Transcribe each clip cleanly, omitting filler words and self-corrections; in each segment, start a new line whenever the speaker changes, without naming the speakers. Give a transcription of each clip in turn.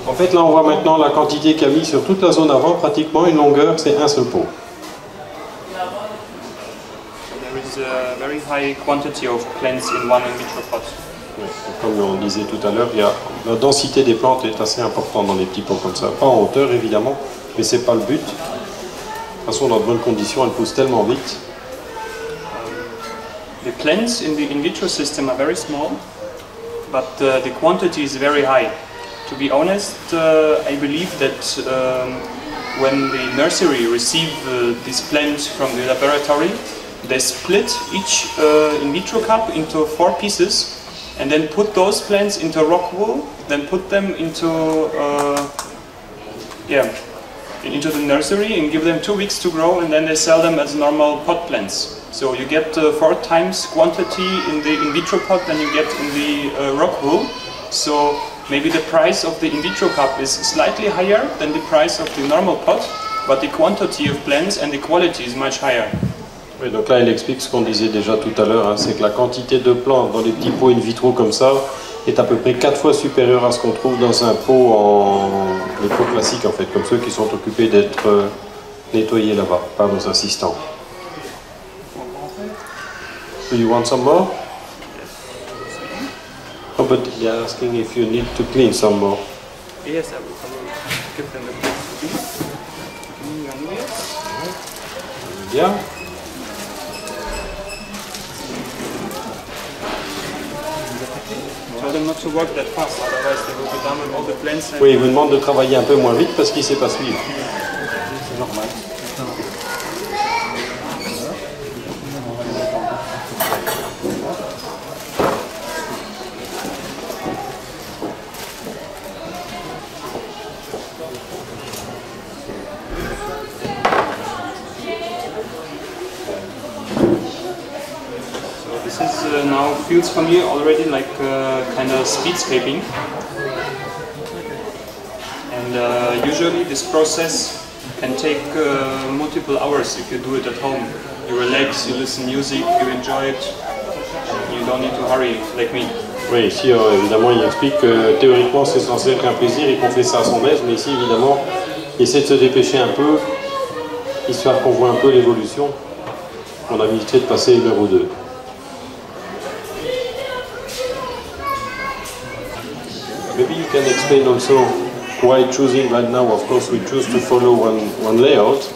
En fait, là, on voit maintenant la quantité qu'il y a mis sur toute la zone avant, pratiquement une longueur, c'est un seul pot.
There is a very high quantity of plants in one in vitro pot.
Comme on disait tout à l'heure, la densité des plantes est assez importante dans les petits pots comme ça. Pas en hauteur, évidemment, mais c'est pas le but. De toute façon, dans de bonnes conditions, elles poussent tellement vite.
The plants in the in vitro system are very small, but the quantity is very high. To be honest, I believe that when the nursery receive these plants from the laboratory, they split each in vitro cup into 4 pieces and then put those plants into rock wool, then put them into into the nursery and give them 2 weeks to grow, and then they sell them as normal pot plants. So you get 4 times quantity in the in vitro pot than you get in the rock wool. So maybe the price of the in vitro cup is slightly higher than the price of the normal pot, but the quantity of plants and the quality is much higher.
Oui, donc là, il explique ce qu'on disait déjà tout à l'heure, hein, c'est que la quantité de plantes dans les petits pots in vitro comme ça est à peu près 4 fois supérieure à ce qu'on trouve dans un pot les pots classiques en fait, comme ceux qui sont occupés d'être nettoyés là-bas par nos assistants. Do you want some more? Oh, but they're asking if you need to clean some more.
Yes, I will give them a place to be.
Bien.
Tell them not to work that fast, otherwise they will be done with all the plants.
Oui, il vous demande de travailler un peu moins vite parce qu'il ne sait pas suivre.
C'est normal. This is now feels for me already like kind of speedscaping, and usually this process can take multiple hours if you do it at home. You relax, you listen music, you enjoy it, you don't need to hurry like me.
Oui, ici évidemment il explique que théoriquement c'est censé être un plaisir et qu'on fait ça à son aise, mais ici évidemment il essaie de se dépêcher un peu, histoire qu'on voit un peu l'évolution. On a évité de passer 1 heure ou 2. Maybe you can explain also why choosing right now. Of course, we choose to follow one layout,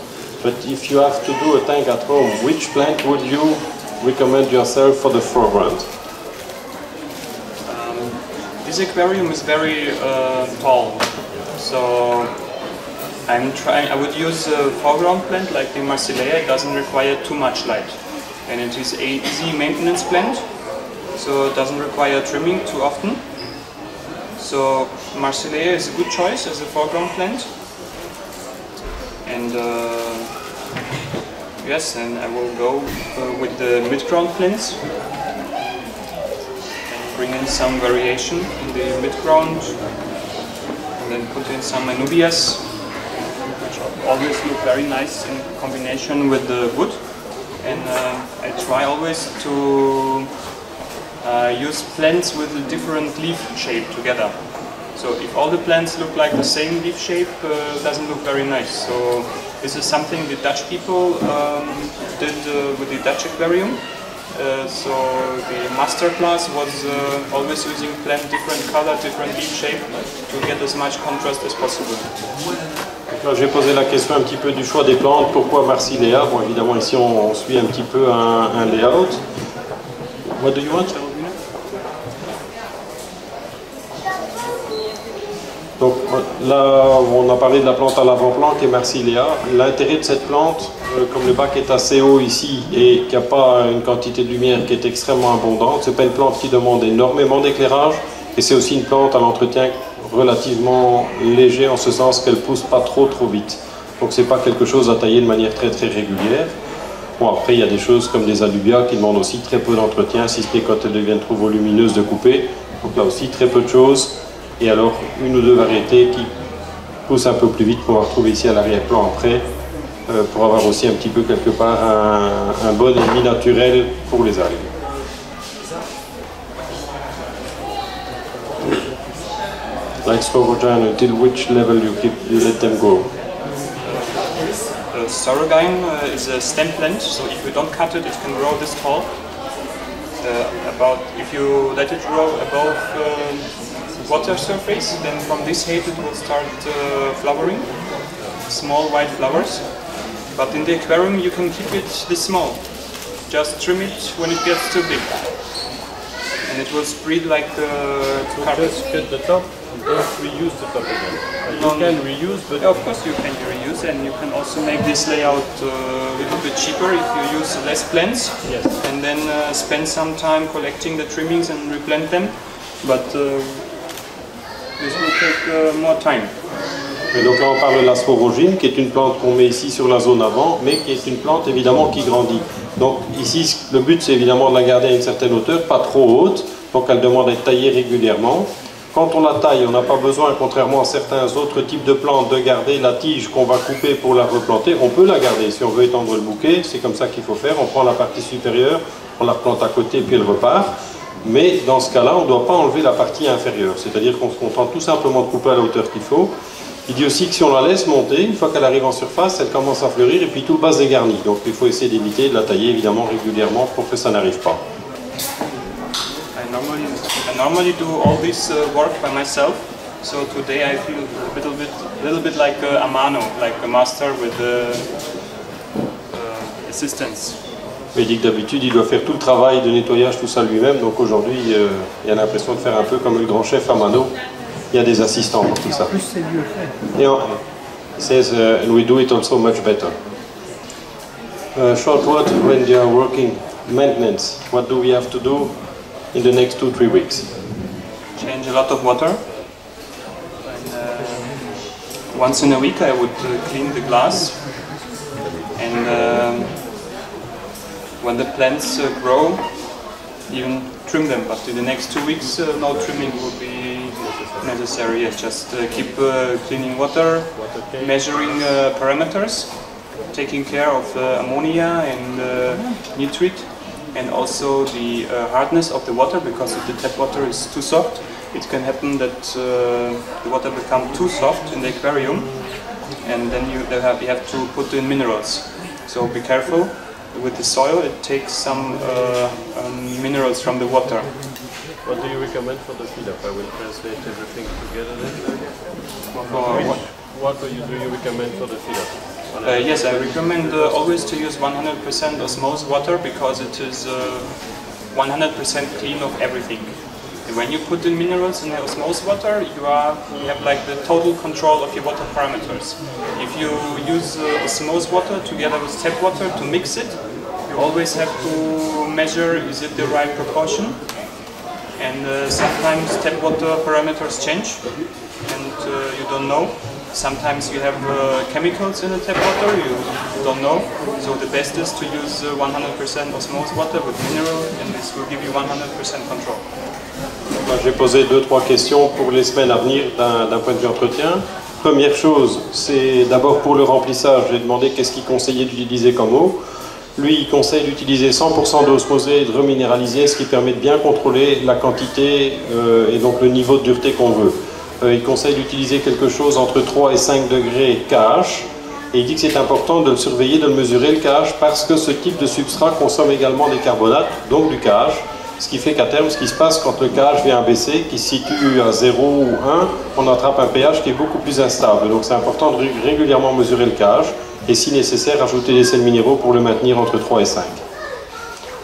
but if you have to do a tank at home, which plant would you recommend yourself for the foreground?
This aquarium is very tall, so I would use a foreground plant like the Marsilea. It doesn't require too much light, and it is a easy maintenance plant, so it doesn't require trimming too often. So Marsilea is a good choice as a foreground plant, and yes, and I will go with the mid-ground plants and bring in some variation in the mid-ground, and then put in some anubias, which always look very nice in combination with the wood, and I try always to use plants with a different leaf shape together. So if all the plants look like the same leaf shape, it doesn't look very nice. So this is something the Dutch people did with the Dutch aquarium. So the master class was always using plant different color, different leaf shape to get as much contrast as possible.
Là, j'ai posé la question un petit peu du choix des plantes. Pourquoi Marsilea? Bon, évidemment ici on suit un petit peu un layout. What do you want? Donc là, on a parlé de la plante à l'avant-plan qui est Marsilea. L'intérêt de cette plante, comme le bac est assez haut ici et qu'il n'y a pas une quantité de lumière qui est extrêmement abondante, c'est pas une plante qui demande énormément d'éclairage et c'est aussi une plante à l'entretien relativement léger en ce sens qu'elle pousse pas trop vite. Donc c'est pas quelque chose à tailler de manière très régulière. Bon, après il y a des choses comme des alluvias qui demandent aussi très peu d'entretien, si ce n'est quand elles deviennent trop volumineuses de couper. Donc là aussi très peu de choses. Et alors une ou deux variétés qui poussent un peu plus vite qu'on va retrouver ici à l'arrière-plan après, pour avoir aussi un petit peu quelque part un bon ennemi naturel pour les algues. Like Sorogine, until which level you let them go?
Sorogine is a stem plant, so if you don't cut it, it can grow this tall. If you let it grow above water surface, then from this height it will start flowering, small white flowers. But in the aquarium you can keep it this small. Just trim it when it gets too big, and it will spread like carpet.
Just cut the top and don't reuse the top again. You can reuse, but
of course you can reuse, and you can also make this layout a little bit cheaper if you use less plants.
Yes.
And then spend some time collecting the trimmings and replant them. But this will take more time.
Et donc là on parle de la sporogine, qui est une plante qu'on met ici sur la zone avant, mais qui est une plante évidemment qui grandit. Donc ici le but c'est évidemment de la garder à une certaine hauteur, pas trop haute, donc elle demande d'être taillée régulièrement. Quand on la taille, on n'a pas besoin, contrairement à certains autres types de plantes, de garder la tige qu'on va couper pour la replanter. On peut la garder si on veut étendre le bouquet, c'est comme ça qu'il faut faire. On prend la partie supérieure, on la replante à côté puis elle repart. Mais dans ce cas-là, on ne doit pas enlever la partie inférieure, c'est-à-dire qu'on se contente tout simplement de couper à la hauteur qu'il faut. Il dit aussi que si on la laisse monter, une fois qu'elle arrive en surface, elle commence à fleurir et puis tout le bas est garni. Donc il faut essayer d'éviter de la tailler évidemment régulièrement pour que ça n'arrive pas.
I normally do all this work by myself. So today I feel a little bit like a mano, like a master with assistance.
Il dit que d'habitude il doit faire tout le travail de nettoyage, tout ça lui-même. Donc aujourd'hui il a l'impression de faire un peu comme le grand chef à mano. Il y a des assistants pour tout ça.
Plus c'est mieux fait.
Yeah, he says, and we do it also much better. Short word when they are working maintenance. What do we have to do in the next 2-3 weeks?
Change a lot of water. And, once in a week I would clean the glass. And when the plants grow, even trim them. But in the next 2 weeks, no trimming will be necessary. Yes, just keep cleaning water, measuring parameters, taking care of ammonia and nitrate, and also the hardness of the water, because if the tap water is too soft, it can happen that the water becomes too soft in the aquarium, and then you have to put in minerals. So be careful with the soil. It takes some minerals from the water.
What do you recommend for the feed-up? I will translate everything together then. What do you recommend for the feed-up?
Yes, I recommend always to use 100% osmosis water, because it is 100% clean of everything. And when you put in minerals in the osmosis water, you have like the total control of your water parameters. If you use osmosis water together with tap water to mix it, you always have to measure, is it the right proportion? And sometimes tap water parameters change, and you don't know. Sometimes you have chemicals in the tap water, you don't know. So the best is to use 100% osmosis water with mineral, and this will give you 100% control.
J'ai posé 2-3 questions pour les semaines à venir d'un point de vue entretien. Première chose, c'est d'abord pour le remplissage, j'ai demandé qu'est-ce qu'il conseillait d'utiliser comme eau. Lui, il conseille d'utiliser 100% d'eau osmosée et de reminéraliser, ce qui permet de bien contrôler la quantité et donc le niveau de dureté qu'on veut. Il conseille d'utiliser quelque chose entre 3 et 5 degrés KH, et il dit que c'est important de le surveiller, de le mesurer le KH, parce que ce type de substrat consomme également des carbonates, donc du KH, ce qui fait qu'à terme, ce qui se passe quand le KH vient baisser, qui se situe à 0 ou 1, on attrape un pH qui est beaucoup plus instable. Donc c'est important de régulièrement mesurer le KH, et si nécessaire, ajouter des sels minéraux pour le maintenir entre 3 et 5.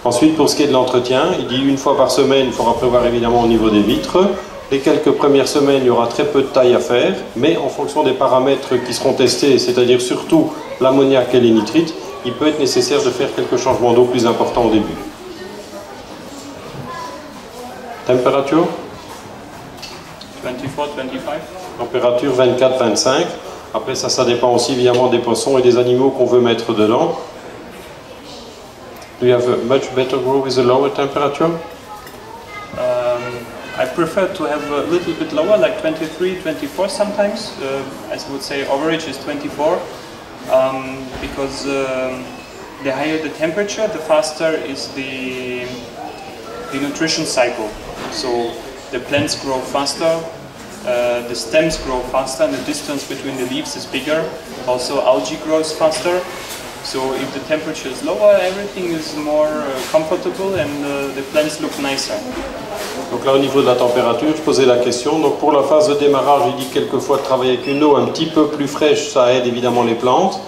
Ensuite, pour ce qui est de l'entretien, il dit une fois par semaine, il faudra prévoir évidemment au niveau des vitres. Les quelques premières semaines, il y aura très peu de taille à faire, mais en fonction des paramètres qui seront testés, c'est-à-dire surtout l'ammoniac et les nitrites, il peut être nécessaire de faire quelques changements d'eau plus importants au début. Température
24-25.
Température 24-25. Après ça dépend aussi évidemment des poissons et des animaux qu'on veut mettre dedans. Do you have a much better grow with a lower temperature?
I prefer to have a little bit lower, like 23, 24 sometimes. I would say average is 24, because the higher the temperature, the faster is the nutrition cycle. So the plants grow faster, the stems grow faster and the distance between the leaves is bigger. Also algae grows faster. So if the temperature is lower, everything is more comfortable and the plants look nicer.
Donc là au niveau de la température, je posais la question. Donc pour la phase de démarrage, il dit quelquefois de travailler avec une eau un petit peu plus fraîche, ça aide évidemment les plantes.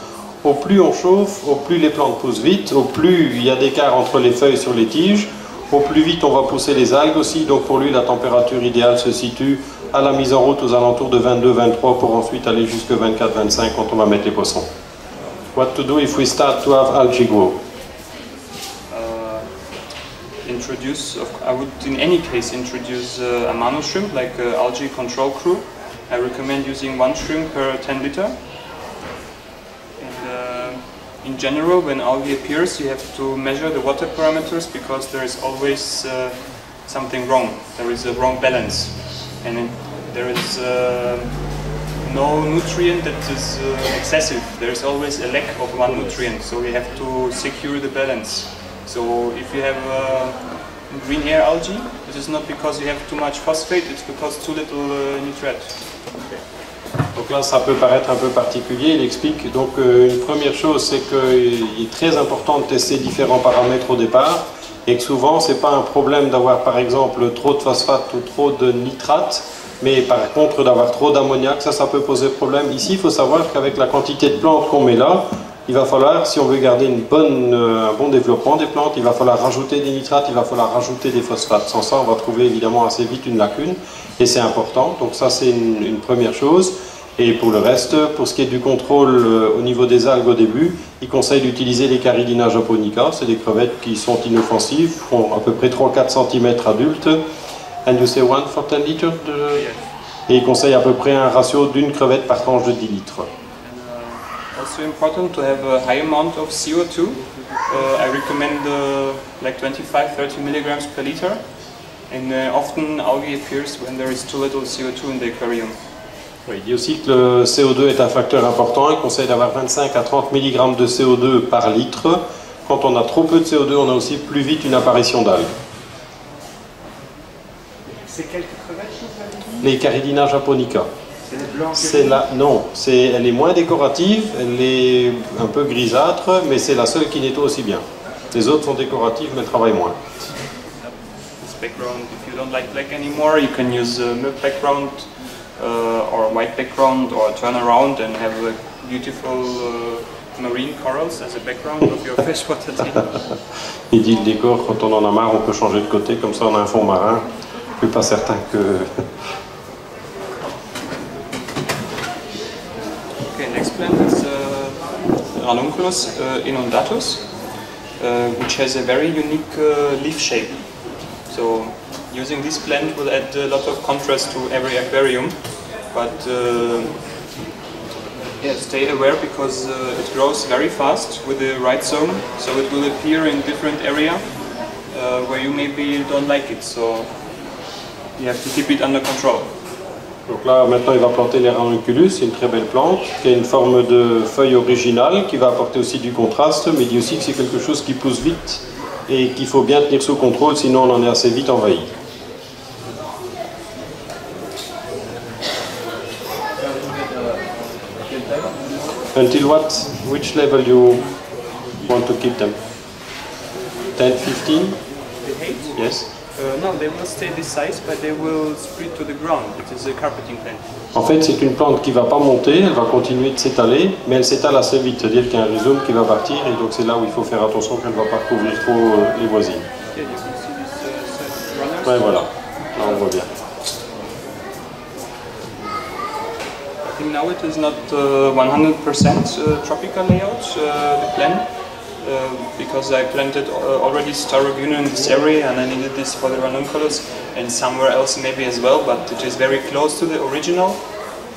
Au plus on chauffe, au plus les plantes poussent vite, au plus il y a d'écart entre les feuilles sur les tiges, au plus vite on va pousser les algues aussi. Donc pour lui la température idéale se situe à la mise en route aux alentours de 22-23 pour ensuite aller jusque 24-25 quand on va mettre les poissons. What to do if we start to have algae grow?
I would in any case introduce a mono shrimp like algae control crew. I recommend using 1 shrimp per 10 liter. And in general, when algae appears, you have to measure the water parameters because there is always something wrong. There is a wrong balance, and there is no nutrient that is excessive. There is always a lack of one nutrient, so we have to secure the balance. So if you have green hair algae, this is not because you have too much phosphate, it's because too little nitrate.
Donc là ça peut paraître un peu particulier, il explique. Donc une première chose c'est qu'il est très important de tester différents paramètres au départ et que souvent c'est pas un problème d'avoir par exemple trop de phosphate ou trop de nitrate, mais par contre d'avoir trop d'ammoniac, ça peut poser problème. Ici il faut savoir qu'avec la quantité de plantes qu'on met là, il va falloir, si on veut garder un bon développement des plantes, il va falloir rajouter des nitrates, il va falloir rajouter des phosphates. Sans ça, on va trouver évidemment assez vite une lacune, et c'est important. Donc ça, c'est une première chose. Et pour le reste, pour ce qui est du contrôle au niveau des algues au début, il conseille d'utiliser les Caridina japonica. C'est des crevettes qui sont inoffensives, font à peu près 3-4 cm adultes. And you say 1 for 10 liters Et il conseille à peu près un ratio d'une crevette par tranche de 10 litres.
Also important to have a high amount of CO2. I recommend like 25-30 milligrams per liter. And often algae appears when there is too little CO2 in the aquarium.
Oui, il dit aussi que le CO2 est un facteur important. Il conseille d'avoir 25 à 30 mg de CO2 par litre. Quand on a trop peu de CO2, on a aussi plus vite une apparition d'algues.
C'est quelle crevette vous avez dit?
Les Caridina japonica.
C'est la
non, elle est moins décorative, elle est un peu grisâtre, mais c'est la seule qui nettoie aussi bien. Les autres sont décoratives, mais travaillent moins.
This background, if you don't like black anymore, you can use milk background or white background or turn around and have beautiful marine corals as a background of your freshwater tank.
Il dit le décor, quand on en a marre, on peut changer de côté, comme ça on a un fond marin. Je ne suis pas certain que...
Next plant is Ranunculus inundatus, which has a very unique leaf shape. So using this plant will add a lot of contrast to every aquarium, but yeah, stay aware because it grows very fast with the right zone, so it will appear in different area where you maybe don't like it, so you have to keep it under control.
Donc là, maintenant, il va planter les ranunculus, c'est une très belle plante, qui a une forme de feuille originale, qui va apporter aussi du contraste, mais il dit aussi que c'est quelque chose qui pousse vite et qu'il faut bien tenir sous contrôle, sinon on en est assez vite envahi. Until which level you want to keep them? 10, 15? Yes.
No, they will stay this size, but they will spread to the ground. It is a carpeting plant.
En fait, c'est une plante qui ne va pas monter, elle va continuer de s'étaler, mais elle s'étale assez vite, c'est-à-dire qu'il y a un rhizome qui va partir, et donc c'est là où il faut faire attention qu'elle ne va pas couvrir trop les voisines.
Yeah, you can see this runners.
Ouais, voilà, là on voit bien.
I think now it is not 100% tropical layout, the plan. Because I planted already Staroguna in this area and I needed this for the ranunculus and somewhere else maybe as well, but it is very close to the original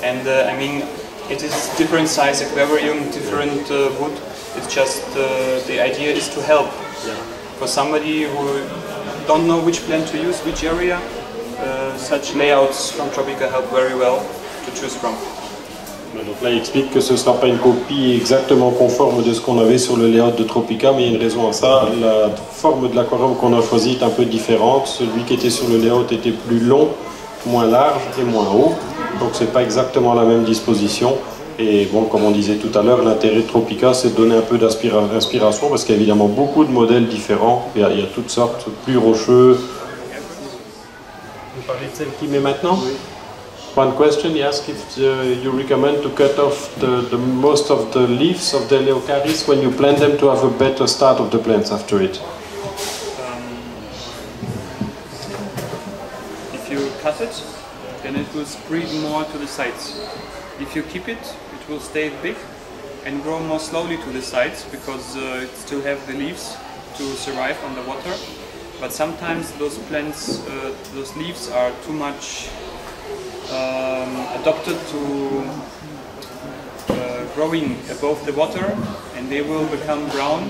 and I mean it is different size aquarium, different wood, it's just the idea is to help. Yeah. For somebody who don't know which plant to use, which area, such layouts from Tropica help very well to choose from.
Donc là, il explique que ce ne sera pas une copie exactement conforme de ce qu'on avait sur le layout de Tropica, mais il y a une raison à ça. La forme de l'aquarium qu'on a choisi est un peu différente. Celui qui était sur le layout était plus long, moins large et moins haut. donc c'est pas exactement la même disposition. Et bon, comme on disait tout à l'heure, l'intérêt de Tropica, c'est de donner un peu d'inspiration, parce qu'il y a évidemment beaucoup de modèles différents. Il y a toutes sortes, plus rocheux. Vous parlez de celle qui met maintenant? Oui. One question, he asked if you recommend to cut off the most of the leaves of the Eleocharis when you plant them to have a better start of the plants after it.
If you cut it, then it will spread more to the sides. If you keep it, it will stay big and grow more slowly to the sides because it still have the leaves to survive on the water. But sometimes those plants, those leaves are too much adapted to growing above the water, and they will become brown.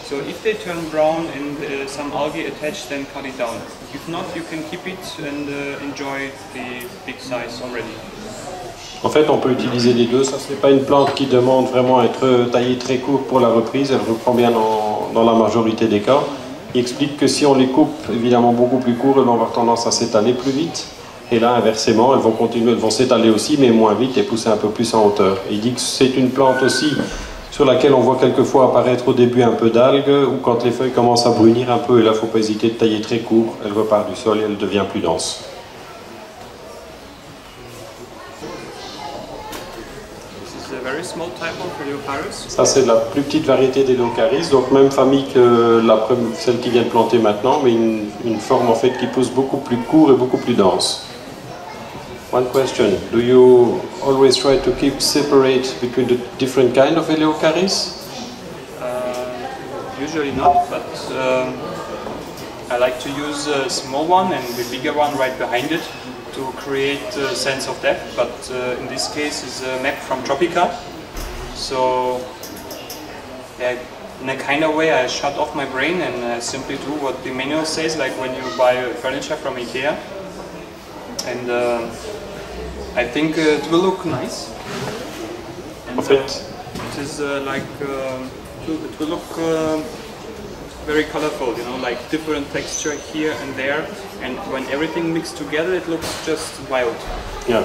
So if they turn brown and some algae attached, then cut it down. If not, you can keep it and enjoy the big size already.
En fait, on peut utiliser les deux. Ça, ce n'est pas une plante qui demande vraiment à être taillée très court pour la reprise. Elle reprend bien dans la majorité des cas. Il explique que si on les coupe évidemment beaucoup plus court, elles vont avoir tendance à s'étaler plus vite. Et là, inversement, elles vont continuer, elles vont s'étaler aussi, mais moins vite et pousser un peu plus en hauteur. Il dit que c'est une plante aussi sur laquelle on voit quelquefois apparaître au début un peu d'algues, ou quand les feuilles commencent à brunir un peu, et là, il ne faut pas hésiter de tailler très court. Elle repart du sol et elle devient plus dense. Ça, c'est la plus petite variété d'Eleocharis, donc même famille que celle qui vient de planter maintenant, mais une forme en fait qui pousse beaucoup plus court et beaucoup plus dense. One question, do you always try to keep separate between the different kind of Eleocharis?
Usually not, but I like to use a small one and the bigger one right behind it to create a sense of depth, but in this case is a map from Tropica. So yeah, in a kind of way I shut off my brain and simply do what the manual says, like when you buy furniture from IKEA. And I think it will look nice. And it is it will look very colorful, you know, like different texture here and there, and when everything mixed together it looks just wild.
Yeah.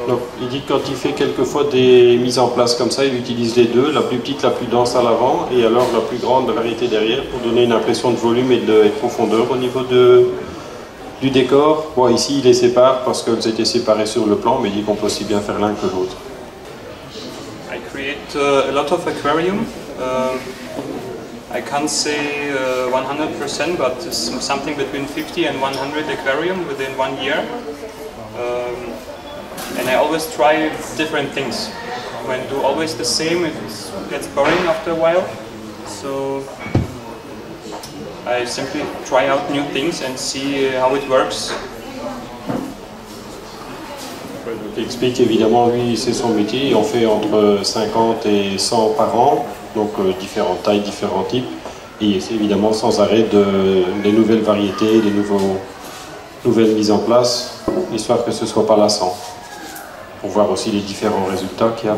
Donc, il dit que quand il fait quelquefois des mises en place comme ça, il utilise les deux, la plus petite, la plus dense à l'avant, et alors la plus grande variété derrière, pour donner une impression de volume et de profondeur au niveau du décor. Bon, ici il les sépare parce qu'elles étaient séparées sur le plan, mais il dit qu'on peut aussi bien faire l'un que l'autre.
I create a lot of aquarium. I can't say 100%, but something between 50 and 100 aquarium within 1 year. And I always try different things. When I do always the same, it gets boring after a while. So I simply try out new things and see how it works.
Il explique évidemment, lui, c'est son métier. On fait entre 50 et 100 par an, donc différentes tailles, différents types. Et c'est évidemment sans arrêt des nouvelles variétés, des nouvelles mises en place, histoire que ce ne soit pas lassant. Pour voir aussi les différents résultats qu'il y a.